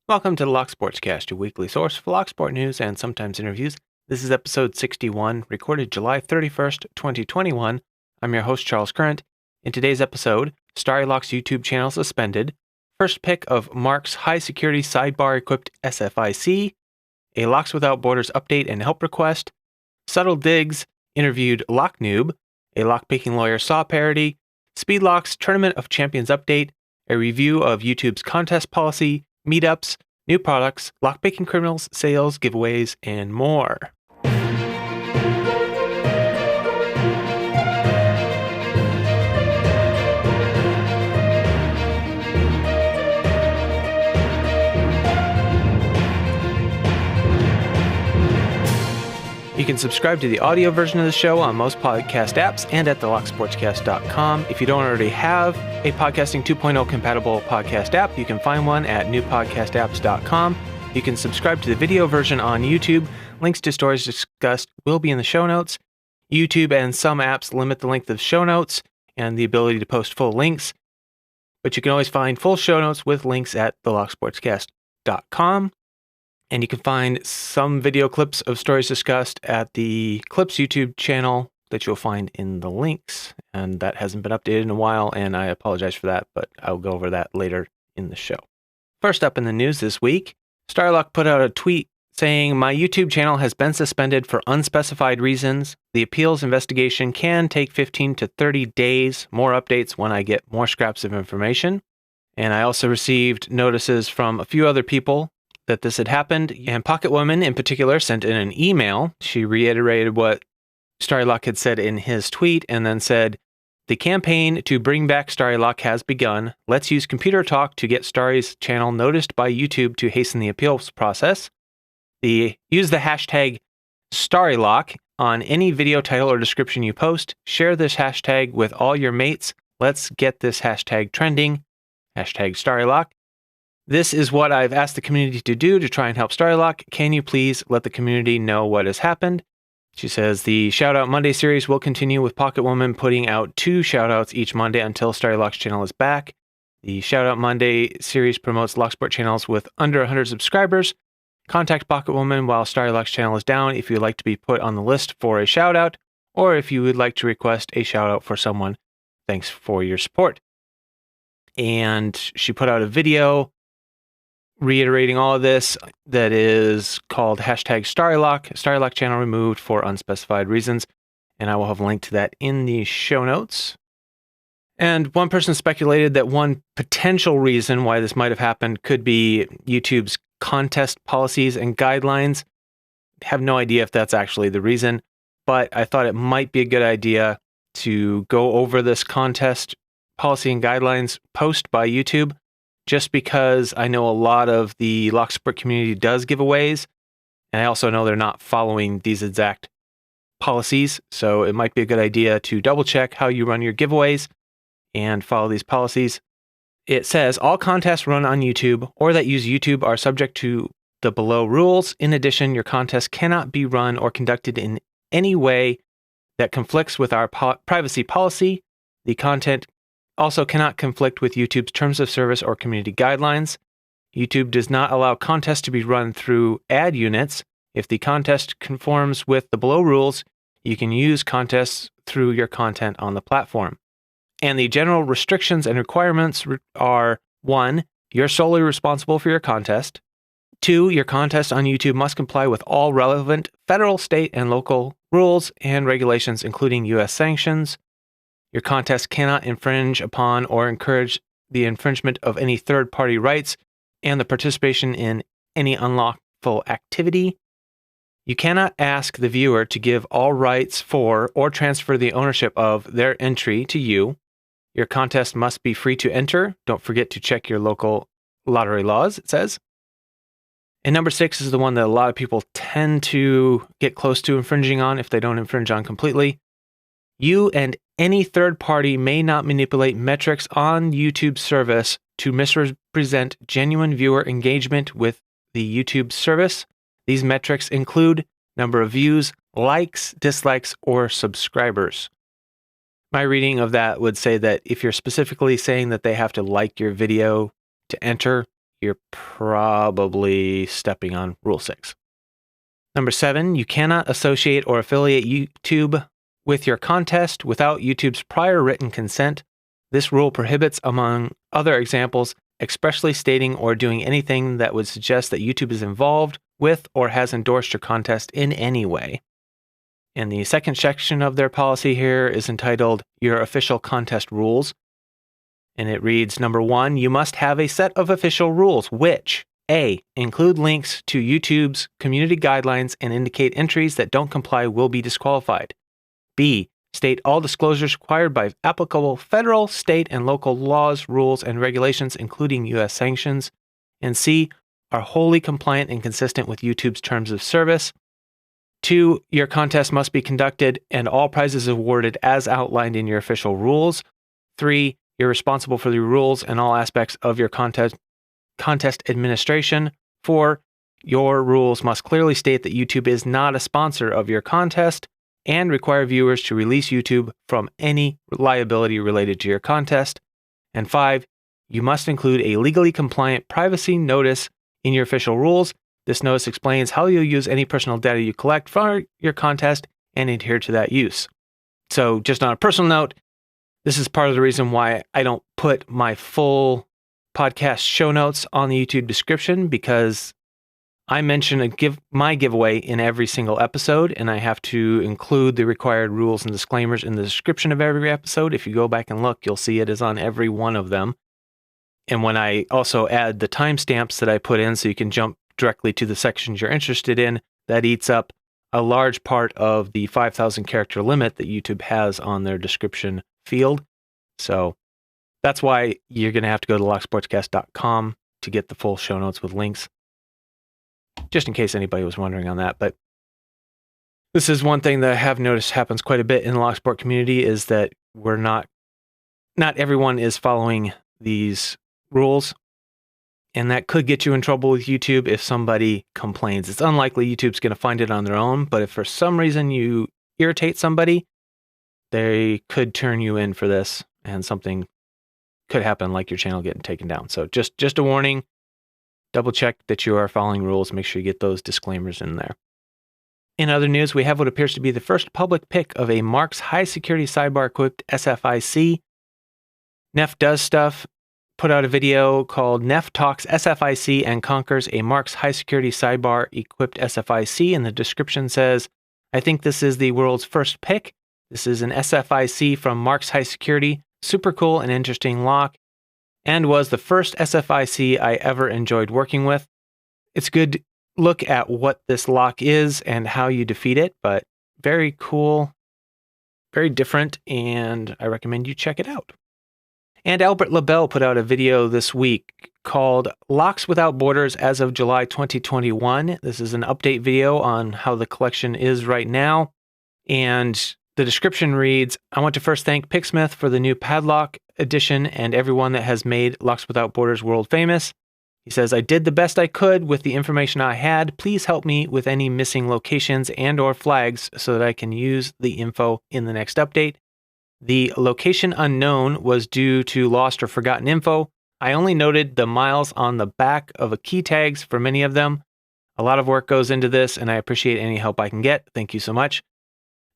Welcome to the Lock Sportscast, your weekly source for Lock Sport news and sometimes interviews. This is episode 61, recorded July 31st, 2021. I'm your host, Charles Current. In today's episode, Starrylock's YouTube channel suspended, first pick of Mark's high-security sidebar-equipped SFIC, a Locks Without Borders update and help request, SubtleDigs interviewed Lock Noob, a Lockpicking Lawyer SAW parody, SpeedLocks Tournament of Champions update, a review of YouTube's contest policy, Meetups, new products, Lockpicking Criminals, sales, giveaways, and more. You can subscribe to the audio version of the show on most podcast apps and at the locksportscast.com. If you don't already have a Podcasting 2.0 compatible podcast app, you can find one at newpodcastapps.com. You can subscribe to the video version on YouTube. Links to stories discussed will be in the show notes. YouTube and some apps limit the length of show notes and the ability to post full links, but you can always find full show notes with links at thelocksportscast.com. And you can find some video clips of stories discussed at the Clips YouTube channel that you'll find in the links. And that hasn't been updated in a while, and I apologize for that, but I'll go over that later in the show. First up in the news this week, Starrylock put out a tweet saying, "My YouTube channel has been suspended for unspecified reasons. The appeals investigation can take 15 to 30 days. More updates when I get more scraps of information." And I also received notices from a few other people that this had happened, and Pocket Woman in particular sent in an email. She reiterated what Starrylock had said in his tweet and then said, "The campaign to bring back Starrylock has begun. Let's use computer talk to get Starry's channel noticed by YouTube to hasten the appeals process. Use the hashtag Starrylock on any video title or description you post. Share this hashtag with all your mates. Let's get this hashtag trending. Hashtag Starrylock. This is what I've asked the community to do to try and help Starrylock. Can you please let the community know what has happened?" She says the Shoutout Monday series will continue with Pocket Woman putting out 2 shoutouts each Monday until Starrylock's channel is back. The Shoutout Monday series promotes Locksport channels with under 100 subscribers. Contact Pocket Woman while Starrylock's channel is down if you'd like to be put on the list for a shoutout, or if you would like to request a shoutout for someone. Thanks for your support. And she put out a video reiterating all of this that is called hashtag Starrylock channel removed for unspecified reasons. And I will have a link to that in the show notes. And one person speculated that one potential reason why this might have happened could be YouTube's contest policies and guidelines. I have no idea if that's actually the reason, but I thought it might be a good idea to go over this contest policy and guidelines post by YouTube, just because I know a lot of the Locksport community does giveaways, and I also know they're not following these exact policies, so it might be a good idea to double check how you run your giveaways and follow these policies. It says, all contests run on YouTube or that use YouTube are subject to the below rules. In addition, your contest cannot be run or conducted in any way that conflicts with our privacy policy. The content also cannot conflict with YouTube's terms of service or community guidelines. YouTube does not allow contests to be run through ad units. If the contest conforms with the below rules, you can use contests through your content on the platform. And the general restrictions and requirements are: 1, you're solely responsible for your contest. 2, your contest on YouTube must comply with all relevant federal, state, and local rules and regulations, including US sanctions. Your contest cannot infringe upon or encourage the infringement of any third-party rights and the participation in any unlawful activity. You cannot ask the viewer to give all rights for or transfer the ownership of their entry to you. Your contest must be free to enter. Don't forget to check your local lottery laws, it says. And number 6 is the one that a lot of people tend to get close to infringing on if they don't infringe on completely. You and any third party may not manipulate metrics on YouTube's service to misrepresent genuine viewer engagement with the YouTube service. These metrics include number of views, likes, dislikes, or subscribers. My reading of that would say that if you're specifically saying that they have to like your video to enter, you're probably stepping on Rule 6. Number 7, you cannot associate or affiliate YouTube with your contest without YouTube's prior written consent. This rule prohibits, among other examples, expressly stating or doing anything that would suggest that YouTube is involved with or has endorsed your contest in any way. And the second section of their policy here is entitled Your Official Contest Rules. And it reads, number 1, you must have a set of official rules which, A, include links to YouTube's community guidelines and indicate entries that don't comply will be disqualified. B, state all disclosures required by applicable federal, state, and local laws, rules, and regulations, including U.S. sanctions. And C, are wholly compliant and consistent with YouTube's terms of service. 2, your contest must be conducted and all prizes awarded as outlined in your official rules. 3, you're responsible for the rules and all aspects of your contest administration. 4, your rules must clearly state that YouTube is not a sponsor of your contest and require viewers to release YouTube from any liability related to your contest. And 5, you must include a legally compliant privacy notice in your official rules. This notice explains how you'll use any personal data you collect for your contest and adhere to that use. So just on a personal note, this is part of the reason why I don't put my full podcast show notes on the YouTube description, because I mention my giveaway in every single episode, and I have to include the required rules and disclaimers in the description of every episode. If you go back and look, you'll see it is on every one of them. And when I also add the timestamps that I put in so you can jump directly to the sections you're interested in, that eats up a large part of the 5,000 character limit that YouTube has on their description field. So that's why you're going to have to go to locksportscast.com to get the full show notes with links, just in case anybody was wondering on that. But this is one thing that I have noticed happens quite a bit in the Locksport community, is that not everyone is following these rules. And that could get you in trouble with YouTube if somebody complains. It's unlikely YouTube's going to find it on their own, but if for some reason you irritate somebody, they could turn you in for this, and something could happen, like your channel getting taken down. So just a warning, double check that you are following rules. Make sure you get those disclaimers in there. In other news, we have what appears to be the first public pick of a Marks high security sidebar equipped SFIC. Neff Does Stuff put out a video called Neff Talks SFIC and Conquers a Marks High Security Sidebar Equipped SFIC, and the description says, I think this is the world's first pick. This is an SFIC from Marks High Security, super cool and interesting lock, and was the first SFIC I ever enjoyed working with. It's a good look at what this lock is and how you defeat it, but very cool, very different, and I recommend you check it out. And Albert LaBelle put out a video this week called Locks Without Borders as of July 2021. This is an update video on how the collection is right now. And the description reads, I want to first thank Picksmith for the new padlock edition and everyone that has made Locks Without Borders world famous. He says, I did the best I could with the information I had. Please help me with any missing locations and or flags so that I can use the info in the next update. The location unknown was due to lost or forgotten info. I only noted the miles on the back of the key tags for many of them. A lot of work goes into this, and I appreciate any help I can get. Thank you so much.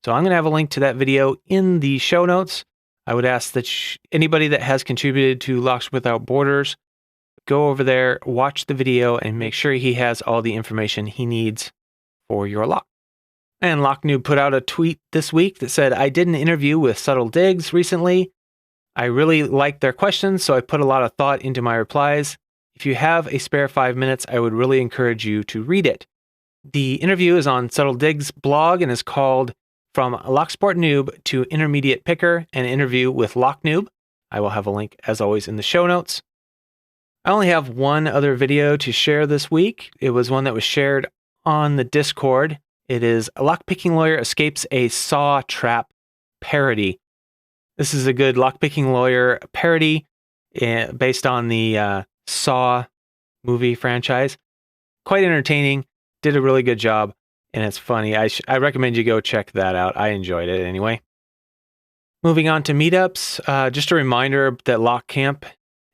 So I'm going to have a link to that video in the show notes. I would ask that anybody that has contributed to Locks Without Borders, go over there, watch the video, and make sure he has all the information he needs for your lock. And Lock Noob put out a tweet this week that said, I did an interview with SubtleDigs recently. I really liked their questions, so I put a lot of thought into my replies. If you have a spare 5 minutes, I would really encourage you to read it. The interview is on SubtleDigs' blog and is called From Locksport Noob to Intermediate Picker, an interview with Lock Noob. I will have a link, as always, in the show notes. I only have one other video to share this week. It was one that was shared on the Discord. It is a Lockpicking Lawyer Escapes a Saw Trap parody. This is a good Lockpicking Lawyer parody based on the Saw movie franchise. Quite entertaining. Did a really good job, and it's funny. I recommend you go check that out. I enjoyed it anyway. Moving on to meetups. Just a reminder that Lock Camp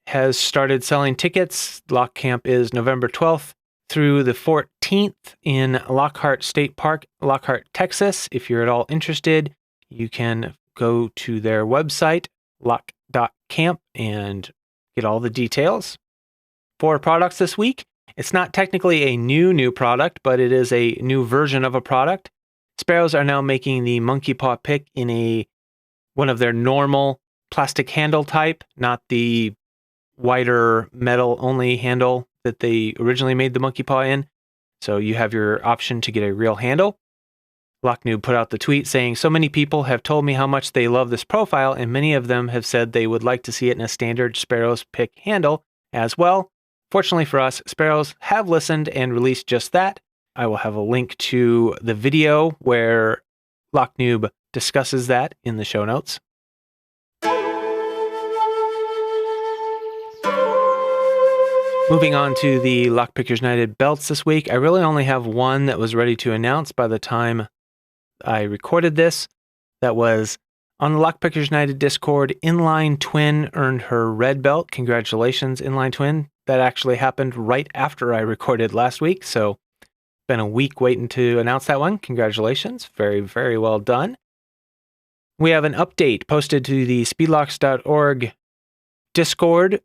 has started selling tickets. Lock Camp is November 12th through the 14th in Lockhart State Park, Lockhart, Texas. If you're at all interested, you can go to their website, lock.camp, and get all the details. 4 products this week. It's not technically a new product, but it is a new version of a product. Sparrows are now making the monkey paw pick in one of their normal plastic handle type, not the wider metal only handle that they originally made the monkey paw in. So you have your option to get a real handle. Lock Noob put out the tweet saying, "So many people have told me how much they love this profile, and many of them have said they would like to see it in a standard Sparrows pick handle as well. Fortunately for us, Sparrows have listened and released just that." I will have a link to the video where Lock Noob discusses that in the show notes. Moving on to the Lockpickers United belts this week, I really only have one that was ready to announce by the time I recorded this. That was on the Lockpickers United Discord. Inline Twin earned her red belt. Congratulations, Inline Twin. That actually happened right after I recorded last week, so been a week waiting to announce that one. Congratulations. Very, very well done. We have an update posted to the SpeedLocks.org Discord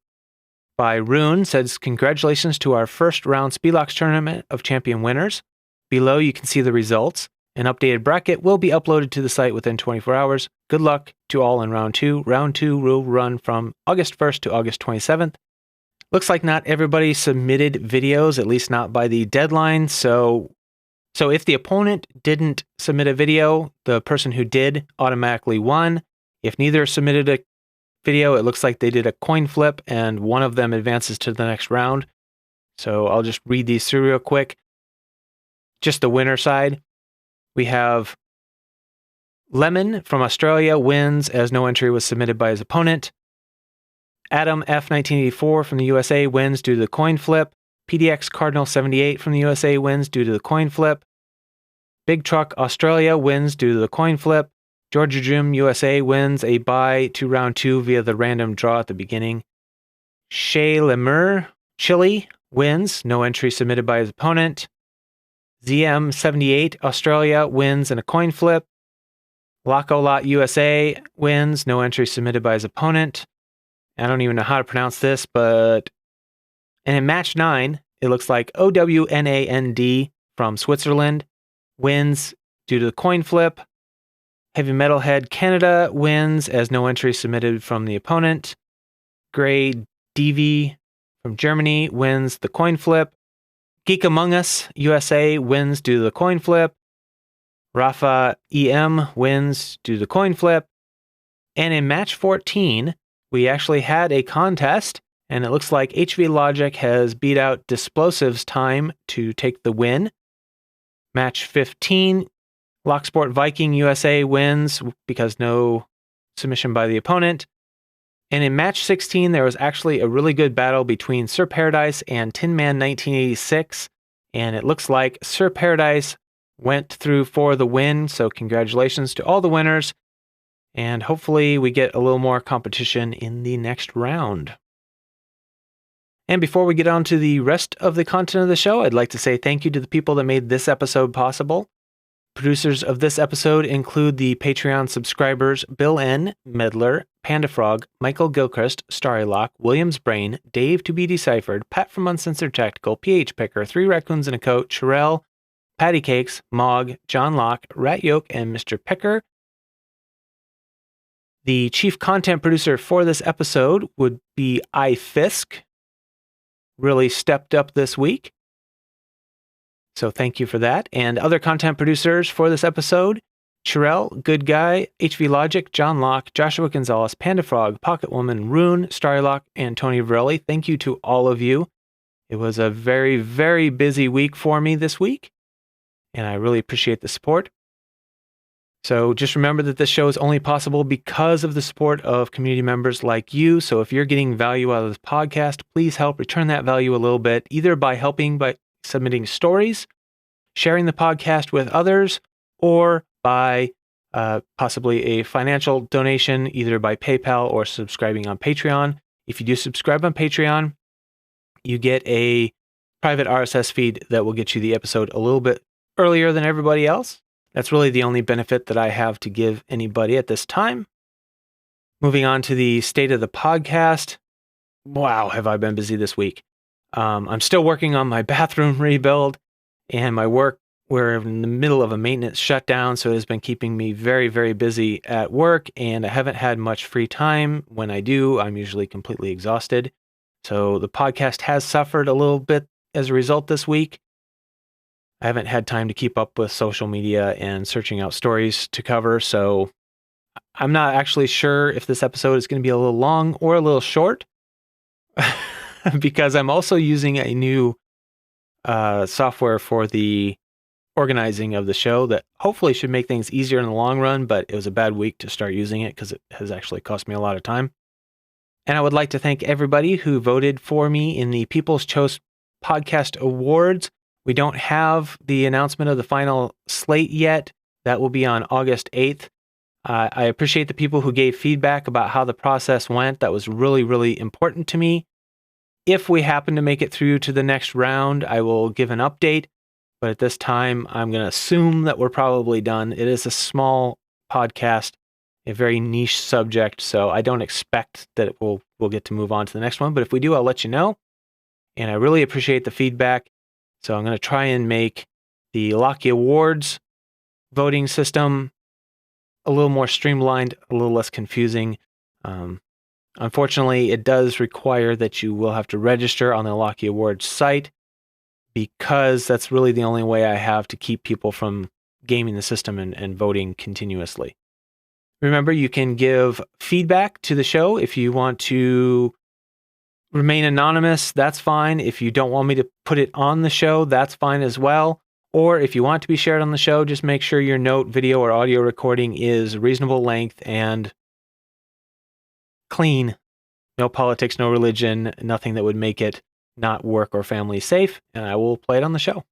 by Rune. Says, "Congratulations to our first round SpeedLocks Tournament of Champion winners. Below you can see the results. An updated bracket will be uploaded to the site within 24 hours. Good luck to all in round 2. Round 2 will run from August 1st to August 27th. Looks like not everybody submitted videos, at least not by the deadline. So if the opponent didn't submit a video, the person who did automatically won. If neither submitted a video, it looks like they did a coin flip and one of them advances to the next round. So I'll just read these through real quick. Just the winner side. We have Lemon from Australia wins as no entry was submitted by his opponent. Adam F 1984 from the USA wins due to the coin flip. PDX Cardinal 78 from the USA wins due to the coin flip. Big Truck Australia wins due to the coin flip. Georgia Jim USA wins a bye to round 2 via the random draw at the beginning. Shay Lemur Chile wins, no entry submitted by his opponent. ZM78 Australia wins in a coin flip. Lockolot USA wins, no entry submitted by his opponent. I don't even know how to pronounce this, and in match 9, it looks like OWNAND from Switzerland wins due to the coin flip. Heavy Metalhead Canada wins as no entry submitted from the opponent. Gray DV from Germany wins the coin flip. Geek Among Us USA wins due to the coin flip. Rafa EM wins due to the coin flip. And in match 14, we actually had a contest, and it looks like HV Logic has beat out Displosive's time to take the win. Match 15, Locksport Viking USA wins because no submission by the opponent. And in match 16, there was actually a really good battle between Sir Paradise and Tin Man 1986, and it looks like Sir Paradise went through for the win, so congratulations to all the winners. And hopefully we get a little more competition in the next round. And before we get on to the rest of the content of the show, I'd like to say thank you to the people that made this episode possible. Producers of this episode include the Patreon subscribers BillN, Medler, Panda-Frog, Michael Gilchrist, Starrylock, Williams Brain, Dave to be Deciphered, Pat from Uncensored Tactical, PH Picker, 3 Raccoons in a Coat, Sherelle, Patty Cakes, Mog, John Locke, Rat Yoke, and Mr. Picker. The chief content producer for this episode would be iFisk. Really stepped up this week. So thank you for that. And other content producers for this episode, Sherelle, Good Guy, HV Logic, John Locke, Joshua Gonzalez, Panda-Frog, Pocket Woman, Rune, Starrylock, and Tony Varelli. Thank you to all of you. It was a very, very busy week for me this week, and I really appreciate the support. So just remember that this show is only possible because of the support of community members like you. So if you're getting value out of this podcast, please help return that value a little bit, either by helping by submitting stories, sharing the podcast with others, or by possibly a financial donation, either by PayPal or subscribing on Patreon. If you do subscribe on Patreon, you get a private RSS feed that will get you the episode a little bit earlier than everybody else. That's really the only benefit that I have to give anybody at this time. Moving on to the state of the podcast. Wow, have I been busy this week. I'm still working on my bathroom rebuild, and my work, we're in the middle of a maintenance shutdown, so it has been keeping me very, very busy at work, and I haven't had much free time. When I do, I'm usually completely exhausted. So the podcast has suffered a little bit as a result this week. I haven't had time to keep up with social media and searching out stories to cover, so I'm not actually sure if this episode is going to be a little long or a little short, because I'm also using a new software for the organizing of the show that hopefully should make things easier in the long run, but it was a bad week to start using it because it has actually cost me a lot of time. And I would like to thank everybody who voted for me in the People's Choice Podcast Awards. We don't have the announcement of the final slate yet. That will be on August 8th. I appreciate the people who gave feedback about how the process went. That was really, really important to me. If we happen to make it through to the next round, I will give an update. But at this time, I'm going to assume that we're probably done. It is a small podcast, a very niche subject, so I don't expect that we'll get to move on to the next one. But if we do, I'll let you know. And I really appreciate the feedback. So I'm going to try and make the Locky Awards voting system a little more streamlined, a little less confusing. Unfortunately, it does require that you will have to register on the Locky Awards site, because that's really the only way I have to keep people from gaming the system and voting continuously. Remember, you can give feedback to the show. If you want to remain anonymous, that's fine. If you don't want me to put it on the show, that's fine as well. Or if you want to be shared on the show, just make sure your note, video, or audio recording is reasonable length and clean. No politics, no religion, nothing that would make it not work or family safe, and I will play it on the show.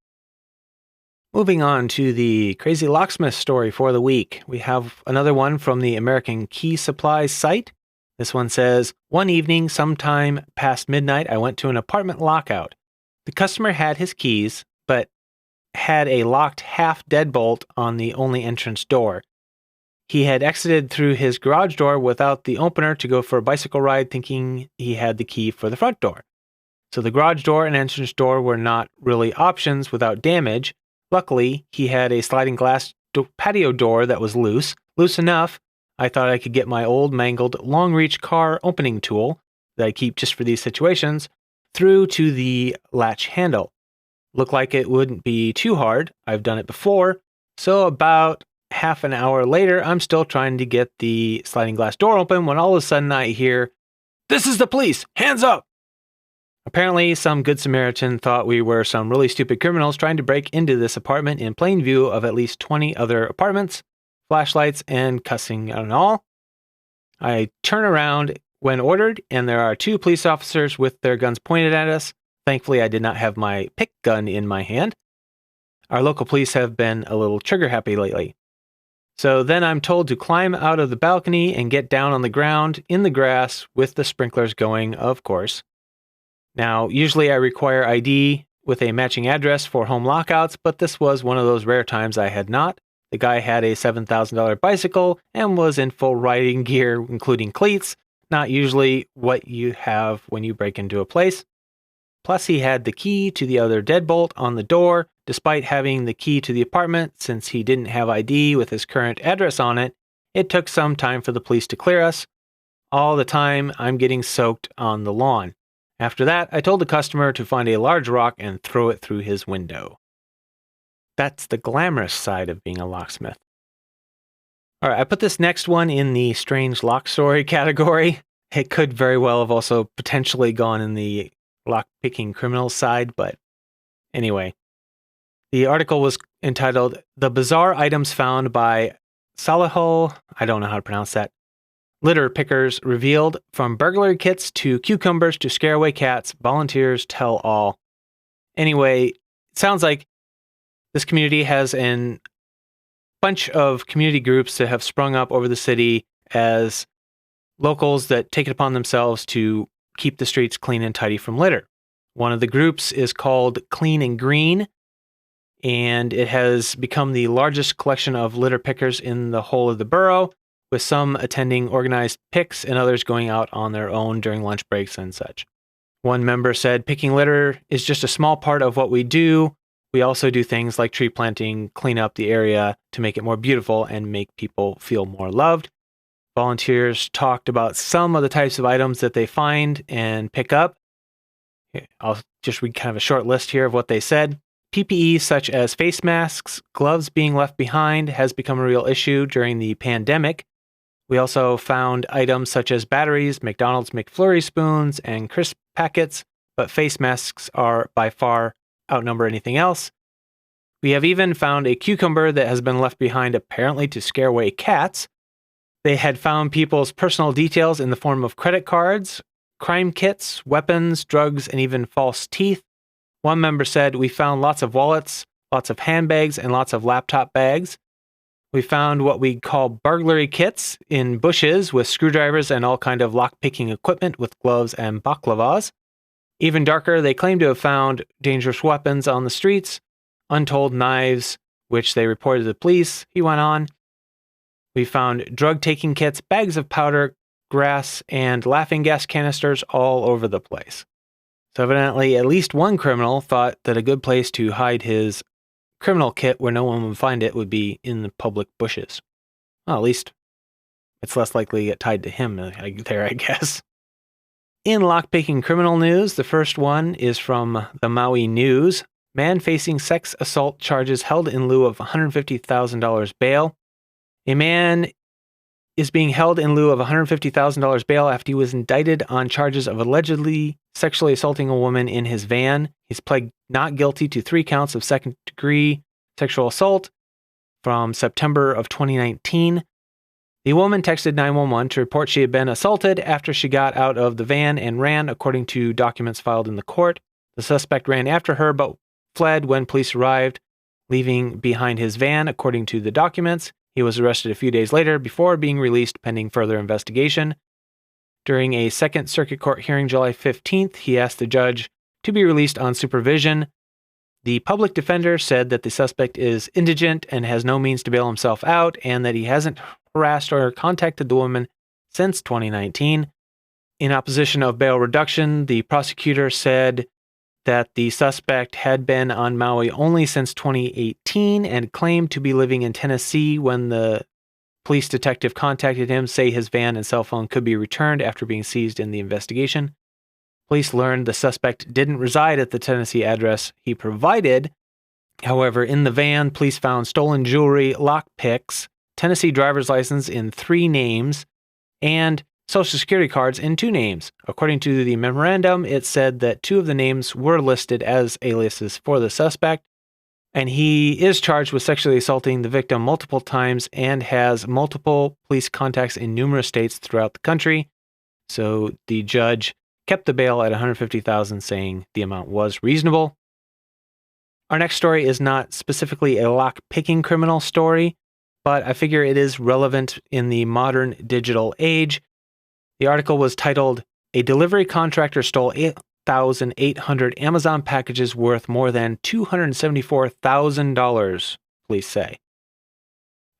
Moving on to the crazy locksmith story for the week. We have another one from the American Key Supplies site. This one says, one evening, sometime past midnight, I went to an apartment lockout. The customer had his keys, but had a locked half deadbolt on the only entrance door. He had exited through his garage door without the opener to go for a bicycle ride, thinking he had the key for the front door. So the garage door and entrance door were not really options without damage. Luckily, he had a sliding glass patio door that was loose enough. I thought I could get my old mangled long reach car opening tool that I keep just for these situations through to the latch handle. Looked like it wouldn't be too hard. I've done it before. So about half an hour later, I'm still trying to get the sliding glass door open when all of a sudden I hear, "This is the police! Hands up!" Apparently, some good Samaritan thought we were some really stupid criminals trying to break into this apartment in plain view of at least 20 other apartments, flashlights, and cussing and all. I turn around when ordered, and there are 2 police officers with their guns pointed at us. Thankfully, I did not have my pick gun in my hand. Our local police have been a little trigger happy lately. So then I'm told to climb out of the balcony and get down on the ground in the grass with the sprinklers going, of course. Now, usually I require ID with a matching address for home lockouts, but this was one of those rare times I had not. The guy had a $7,000 bicycle and was in full riding gear, including cleats, not usually what you have when you break into a place. Plus, he had the key to the other deadbolt on the door, despite having the key to the apartment. Since he didn't have ID with his current address on it, it took some time for the police to clear us. All the time, I'm getting soaked on the lawn. After that, I told the customer to find a large rock and throw it through his window. That's the glamorous side of being a locksmith. All right, I put this next one in the strange lock story category. It could very well have also potentially gone in the Lockpicking Criminals side, but anyway. The article was entitled, "The Bizarre Items Found by Salahol," I don't know how to pronounce that, "Litter Pickers Revealed, from burglary kits to cucumbers to scare away cats, volunteers tell all." Anyway, it sounds like this community has a bunch of community groups that have sprung up over the city as locals that take it upon themselves to keep the streets clean and tidy from litter. One of the groups is called Clean and Green, and it has become the largest collection of litter pickers in the whole of the borough, with some attending organized picks and others going out on their own during lunch breaks and such. One member said, "Picking litter is just a small part of what we do. We also do things like tree planting, clean up the area to make it more beautiful and make people feel more loved." Volunteers talked about some of the types of items that they find and pick up. I'll just read kind of a short list here of what they said. PPE such as face masks, gloves being left behind has become a real issue during the pandemic. We also found items such as batteries, McDonald's McFlurry spoons, and crisp packets, but face masks are by far outnumber anything else. We have even found a cucumber that has been left behind apparently to scare away cats. They had found people's personal details in the form of credit cards, crime kits, weapons, drugs, and even false teeth. One member said, "We found lots of wallets, lots of handbags, and lots of laptop bags. We found what we call burglary kits in bushes with screwdrivers and all kind of lock-picking equipment with gloves and baklavas. Even darker, they claim to have found dangerous weapons on the streets, untold knives, which they reported to the police." He went on. "We found drug-taking kits, bags of powder, grass, and laughing gas canisters all over the place." So evidently, at least one criminal thought that a good place to hide his criminal kit where no one would find it would be in the public bushes. Well, at least it's less likely to get tied to him there, I guess. In lockpicking criminal news, the first one is from the Maui News. Man facing sex assault charges held in lieu of $150,000 bail. A man is being held in lieu of $150,000 bail after he was indicted on charges of allegedly sexually assaulting a woman in his van. He's pled not guilty to 3 counts of second-degree sexual assault from September of 2019. The woman texted 911 to report she had been assaulted after she got out of the van and ran, according to documents filed in the court. The suspect ran after her but fled when police arrived, leaving behind his van, according to the documents. He was arrested a few days later before being released pending further investigation. During a Second Circuit Court hearing July 15th, he asked the judge to be released on supervision. The public defender said that the suspect is indigent and has no means to bail himself out, and that he hasn't harassed or contacted the woman since 2019. In opposition of bail reduction, the prosecutor said that the suspect had been on Maui only since 2018 and claimed to be living in Tennessee when the police detective contacted him, say his van and cell phone could be returned after being seized in the investigation. Police learned the suspect didn't reside at the Tennessee address he provided. However, in the van, police found stolen jewelry, lockpicks, Tennessee driver's license in 3 names, and Social Security cards in 2 names. According to the memorandum, it said that 2 of the names were listed as aliases for the suspect, and he is charged with sexually assaulting the victim multiple times and has multiple police contacts in numerous states throughout the country. So the judge kept the bail at $150,000, saying the amount was reasonable. Our next story is not specifically a lock-picking criminal story, but I figure it is relevant in the modern digital age. The article was titled, "A Delivery Contractor Stole 8,800 Amazon Packages Worth More Than $274,000, Police Say."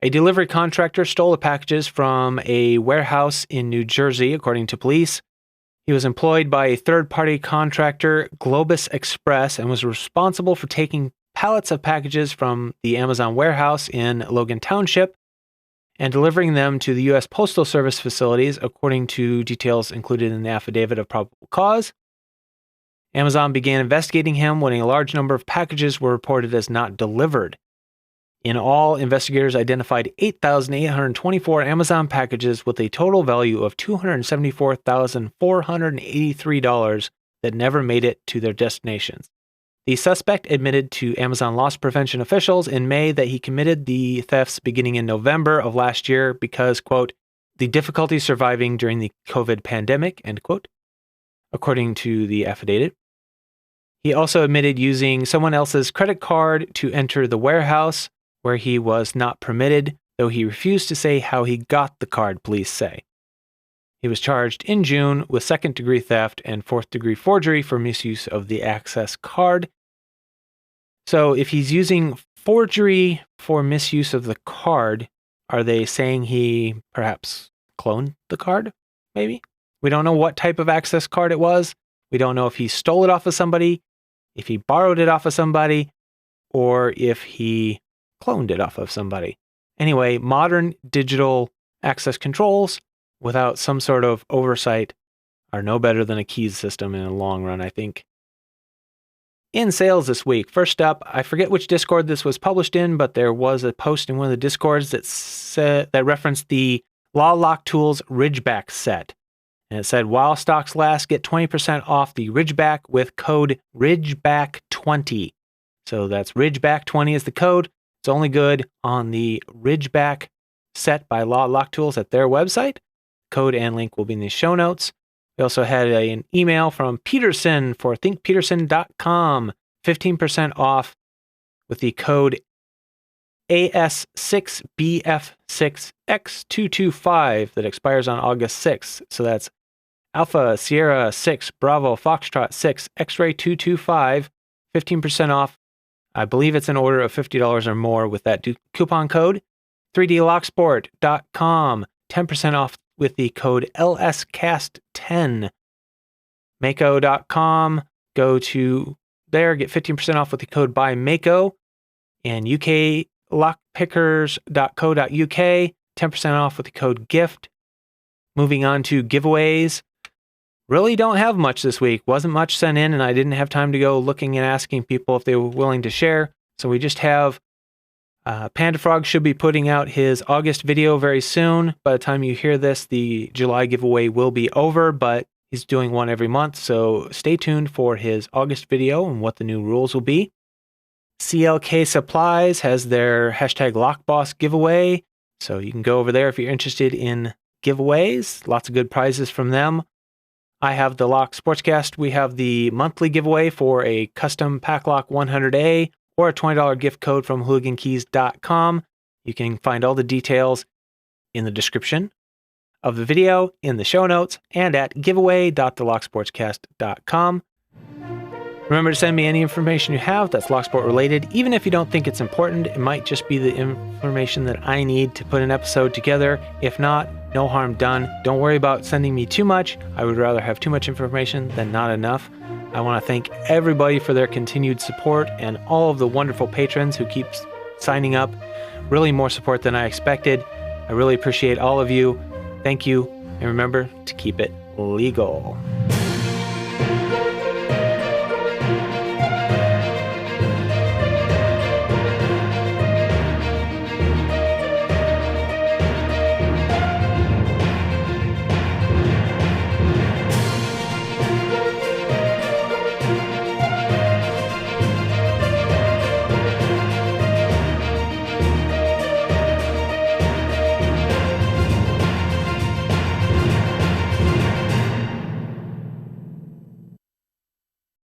A delivery contractor stole the packages from a warehouse in New Jersey, according to police. He was employed by a third-party contractor, Globus Express, and was responsible for taking pallets of packages from the Amazon warehouse in Logan Township and delivering them to the U.S. Postal Service facilities, according to details included in the affidavit of probable cause. Amazon began investigating him when a large number of packages were reported as not delivered. In all, investigators identified 8,824 Amazon packages with a total value of $274,483 that never made it to their destinations. The suspect admitted to Amazon loss prevention officials in May that he committed the thefts beginning in November of last year because, quote, "the difficulty surviving during the COVID pandemic," end quote, according to the affidavit. He also admitted using someone else's credit card to enter the warehouse, where he was not permitted, though he refused to say how he got the card, police say. He was charged in June with second-degree theft and fourth-degree forgery for misuse of the access card. So if he's using forgery for misuse of the card, are they saying he perhaps cloned the card? Maybe? We don't know what type of access card it was. We don't know if he stole it off of somebody, if he borrowed it off of somebody, or if he cloned it off of somebody. Anyway, modern digital access controls without some sort of oversight are no better than a keys system in the long run, I think. In sales this week, first up, I forget which Discord this was published in, but there was a post in one of the Discords that referenced the LawLock Tools Ridgeback set. And it said, while stocks last, get 20% off the Ridgeback with code Ridgeback20. So that's Ridgeback20 is the code. It's only good on the Ridgeback set by LawLock Tools at their website. Code and link will be in the show notes. We also had an email from Peterson for thinkpeterson.com. 15% off with the code AS6BF6X225 that expires on August 6th. So that's Alpha Sierra 6 Bravo Foxtrot 6 X-Ray 225. 15% off. I believe it's an order of $50 or more with that coupon code. 3dlocksport.com. 10% off with the code LSCast10. Mako.com. Go to there, get 15% off with the code BuyMako. And uklockpickers.co.uk. 10% off with the code GIFT. Moving on to giveaways. Really don't have much this week. Wasn't much sent in, and I didn't have time to go looking and asking people if they were willing to share. So we just have Panda-Frog should be putting out his August video very soon. By the time you hear this, the July giveaway will be over, but he's doing one every month. So stay tuned for his August video and what the new rules will be. CLK Supplies has their hashtag LockBoss giveaway. So you can go over there if you're interested in giveaways. Lots of good prizes from them. I have the Lock Sportscast. We have the monthly giveaway for a custom Packlock 100A or a $20 gift code from hooligankeys.com. You can find all the details in the description of the video, in the show notes, and at giveaway.thelocksportscast.com. Remember to send me any information you have that's Locksport related. Even if you don't think it's important, it might just be the information that I need to put an episode together. If not, no harm done. Don't worry about sending me too much. I would rather have too much information than not enough. I want to thank everybody for their continued support and all of the wonderful patrons who keep signing up. Really more support than I expected. I really appreciate all of you. Thank you. And remember to keep it legal.